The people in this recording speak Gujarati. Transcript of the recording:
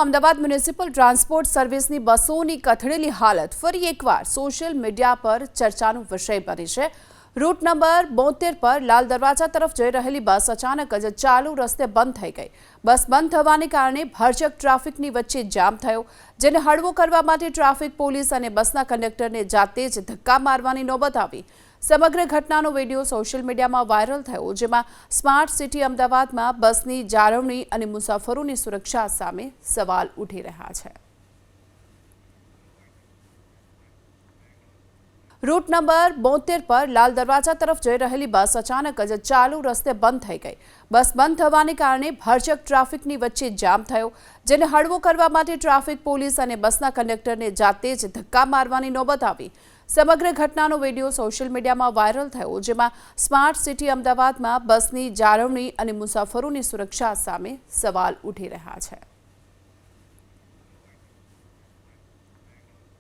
અમદાવાદ મ્યુનિસિપલ ટ્રાન્સપોર્ટ સર્વિસની બસોની કથળેલી હાલત ફરી એકવાર સોશિયલ મીડિયા પર ચર્ચાનો વિષય બની છે। રૂટ નંબર 72 પર લાલ દરવાજા તરફ જઈ રહેલી બસ અચાનક જ ચાલુ રસ્તે બંધ થઈ ગઈ। બસ બંધ થવાને કારણે ભરચક ટ્રાફિકની વચ્ચે જામ થયો, જેને હળવો કરવા માટે ટ્રાફિક પોલીસ અને બસના કંડક્ટરને જાતે જ ધક્કા મારવાની નોબત આવી। સમગ્ર ઘટનાનો વિડીયો સોશિયલ મીડિયામાં વાયરલ થયો, જેમાં સ્માર્ટ સિટી અમદાવાદમાં બસની જાળવણી અને મુસાફરોની સુરક્ષા સામે સવાલ ઉઠી રહ્યા છે। રૂટ નંબર 72 પર લાલ દરવાજા તરફ જઈ રહેલી બસ અચાનક જ ચાલુ રસ્તે બંધ થઈ ગઈ। બસ બંધ થવાને કારણે ભરચક ટ્રાફિકની વચ્ચે જામ થયો, જેને હળવો કરવા માટે ટ્રાફિક પોલીસ અને બસના કંડક્ટરને જાતે જ ધક્કા મારવાની નોબત આવી। સમગ્ર ઘટનાનો વિડીયો સોશિયલ મીડિયામાં વાયરલ થયો, જેમાં સ્માર્ટ સિટી અમદાવાદમાં બસની જાળવણી અને મુસાફરોની સુરક્ષા સામે સવાલ ઉઠી રહ્યા છે।